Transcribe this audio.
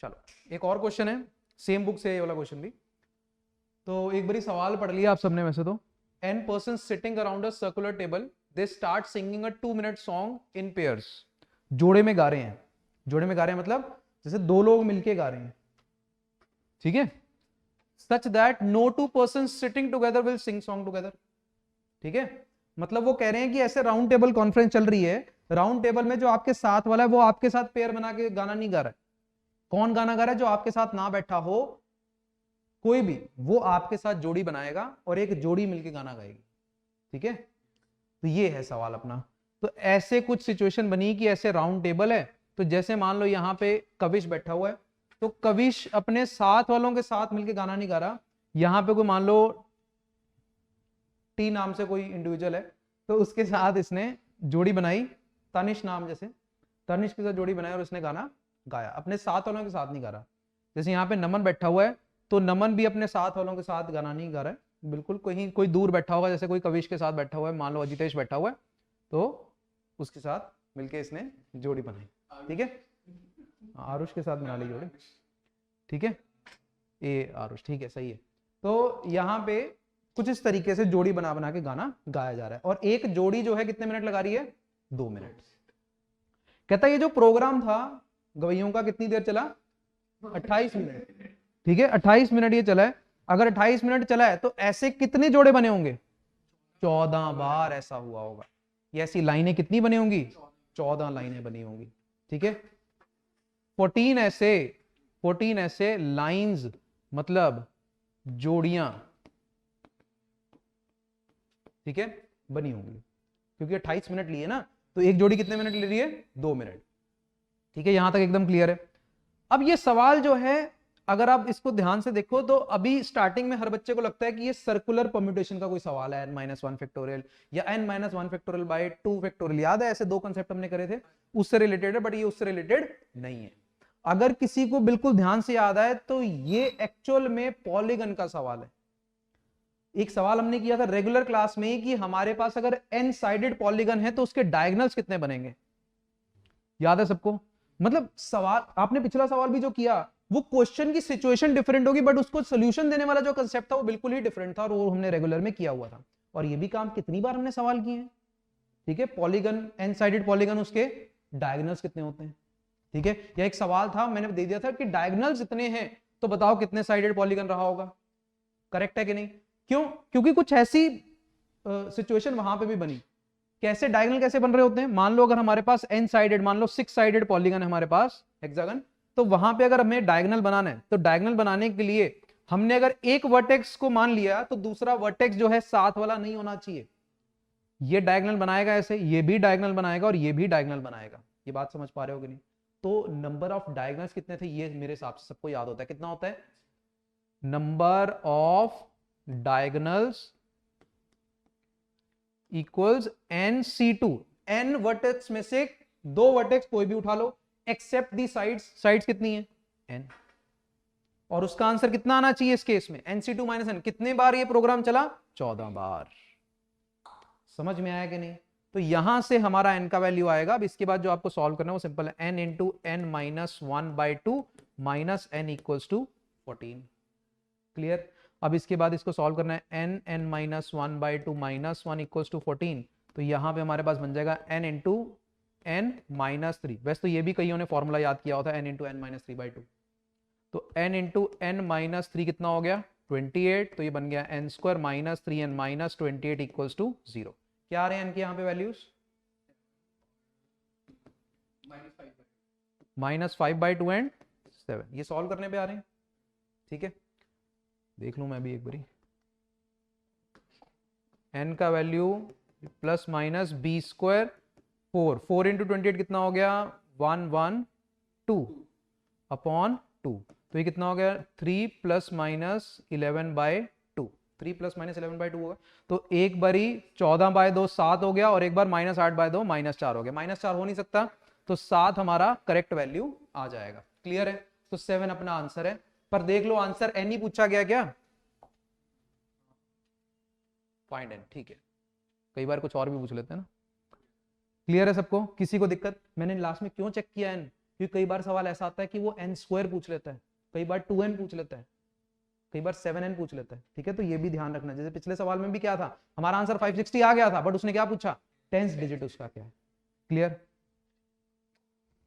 चलो एक और क्वेश्चन है, सेम बुक से ये वाला क्वेश्चन भी। तो एक बारी सवाल पढ़ लिया आप सबने वैसे तो। n persons sitting around a circular table, they start singing a 2-minute song in pairs. जोड़े में गा रहे हैं, जोड़े में गा रहे हैं मतलब जैसे दो लोग मिलके गा रहे हैं, ठीक है। Such that no two persons sitting together will sing song together. ठीक है, मतलब वो कह रहे हैं कि ऐसे राउंड टेबल कॉन्फ्रेंस चल रही है, राउंड टेबल में जो आपके साथ वाला है वो आपके साथ पेयर बना के गाना नहीं गा रहा है। कौन गाना गा रहा है? जो आपके साथ ना बैठा हो कोई भी, वो आपके साथ जोड़ी बनाएगा और एक जोड़ी मिलके गाना गाएगी, ठीक है। तो ये है सवाल अपना। तो ऐसे कुछ सिचुएशन बनी कि ऐसे राउंड टेबल है, तो जैसे मान लो यहाँ पे कविश बैठा हुआ है, तो कविश अपने साथ वालों के साथ मिलके गाना नहीं गा रहा। यहाँ पे कोई मान लो टी नाम से कोई इंडिविजुअल है, तो उसके साथ इसने जोड़ी बनाई, तनिष नाम, जैसे तनिष के साथ जोड़ी बनाई और उसने गाना गाया, अपने साथ वालों के साथ नहीं गा रहा। जैसे यहाँ पे नमन बैठा हुआ है, तो नमन भी अपने साथ वालों के साथ गाना नहीं गा रहा है, बिल्कुल कहीं कोई दूर बैठा होगा, जैसे कोई कविश के साथ बैठा हुआ है, मान लो अजितेश बैठा हुआ है, तो उसके साथ मिलके इसने जोड़ी बनाई, ठीक है। आरुष के साथ बना ली जोड़ी, ठीक है, ए आरुष, ठीक है, सही है। तो यहाँ पे कुछ इस तरीके से जोड़ी बना बना के गाना गाया जा रहा है, और एक जोड़ी जो है कितने मिनट लगा रही है? 2 मिनट। कहता है ये जो प्रोग्राम था गवैयों का कितनी देर चला? 28 मिनट, ठीक है, 28 मिनट ये चला है। अगर 28 मिनट चला है तो ऐसे कितने जोड़े बने होंगे? 14 बार ऐसा हुआ होगा। ये ऐसी लाइनें कितनी बनी होंगी? 14 लाइनें बनी होंगी, ठीक है। 14 ऐसे लाइंस मतलब जोड़ियां, ठीक है, बनी होंगी, क्योंकि 28 मिनट लिए ना, तो एक जोड़ी कितने मिनट ले रही है? 2 मिनट, ठीक है। यहां तक एकदम क्लियर है। अब ये सवाल जो है, अगर आप इसको ध्यान से देखो तो अभी स्टार्टिंग में हर बच्चे को लगता है कि ये सर्कुलर परम्यूटेशन का कोई सवाल है, n-1 फैक्टोरियल या n-1 फैक्टोरियल बाय 2 फैक्टोरियल। याद है ऐसे दो कंसेप्ट हमने करे थे, उससे रिलेटेड है, बट ये उससे रिलेटेड नहीं है। अगर किसी को बिल्कुल ध्यान से याद आए तो ये एक्चुअल में पॉलीगन का सवाल है। एक सवाल हमने किया था रेगुलर क्लास में कि हमारे पास अगर n साइडेड पॉलीगन है तो उसके डायगोनल्स कितने बनेंगे? याद है सबको? मतलब सवाल आपने पिछला सवाल भी जो किया, वो क्वेश्चन की सिचुएशन डिफरेंट होगी, बट उसको सोल्यूशन देने वाला जो कंसेप्ट था वो बिल्कुल ही डिफरेंट था, और वो हमने रेगुलर में किया हुआ था। और ये भी काम कितनी बार हमने सवाल किए हैं, ठीक है। पॉलीगन, एन साइडेड पॉलीगन, उसके डायगोनल्स कितने होते हैं, ठीक है। यह एक सवाल था, मैंने दे दिया था कि डायगोनल्स इतने हैं तो बताओ कितने साइडेड पॉलीगन रहा होगा। करेक्ट है कि नहीं? क्यों? क्योंकि कुछ ऐसी सिचुएशन वहां पे भी बनी। कैसे डायगोनल कैसे बन रहे होते हैं? मान लो अगर हमारे पास n साइडेड, मान लो 6 साइडेड पॉलीगन है हमारे पास, हेक्सागन, तो वहां पे अगर हमें डायगोनल बनाना है, तो डायगोनल बनाने के लिए हमने अगर एक वर्टेक्स को मान लिया तो दूसरा वर्टेक्स जो है साथ वाला नहीं होना चाहिए। ये डायगोनल बनाएगा ऐसे, ये भी डायगोनल बनाएगा और ये भी डायगोनल बनाएगा। ये बात समझ पा रहे हो कि नहीं? तो नंबर ऑफ डायगोनल्स कितने थे ये मेरे हिसाब से सबको याद होता है। कितना होता है? Number of diagonals equals nc2। n vertex में से 2 वर्टेक्स कोई भी उठा लो एक्सेप्ट दी साइड्स। साइड्स कितनी है? n। और उसका आंसर कितना आना चाहिए इस केस में? nc2 minus n। कितने बार ये प्रोग्राम चला? 14 बार। समझ में आया कि नहीं? तो यहां से हमारा n का वैल्यू आएगा। अब इसके बाद जो आपको सॉल्व करना है वो सिंपल है, n into n minus 1/2 minus n equals to 14। Clear? अब इसके बाद इसको सॉल्व करना है, n minus 1/2 minus 1 equals to 14। तो यहां पे हमारे पास बन जाएगा n इंटू n माइनस 3। वैसे तो ये भी कईयों ने फॉर्मूला याद किया होता है, n इंटू n माइनस 3/2। तो n इंटू n माइनस 3 कितना हो गया? 28। तो ये बन गया n square minus 3n minus 28 equals to 0। क्या आ रहे हैं n के यहाँ पे वैल्यूज? -5/2 एंड 7। ये सॉल्व करने पे आ रहे हैं, ठीक है। देख लूं मैं भी एक बारी। n का value plus minus B square 4 into 28 कितना हो गया? 112 अपॉन 2। तो ये कितना हो गया? 3 प्लस माइनस 11/2। 3 प्लस माइनस 11/2 होगा। तो एक बारी 14/2 7 हो गया, और एक बार -8/2 -4 हो गया। -4 हो नहीं सकता, तो 7 हमारा करेक्ट वैल्यू आ जाएगा। क्लियर है? तो 7 अपना आंसर है। पर देख लो आंसर n ही पूछा गया क्या? फाइंड n, ठीक है। कई बार कुछ और भी पूछ लेते हैं ना। क्लियर है सबको? किसी को दिक्कत? मैंने लास्ट में क्यों चेक किया n? क्योंकि कई बार सवाल ऐसा आता है कि वो n स्क्वायर पूछ लेता है, कई बार 2n पूछ लेता है, कई बार 7n पूछ लेता है, ठीक है। तो ये भी ध्यान रखना, जैसे पिछले सवाल में भी क्या था, हमारा आंसर 560 आ गया था, बट उसने क्या पूछा, 10th डिजिट उसका क्या है। क्लियर?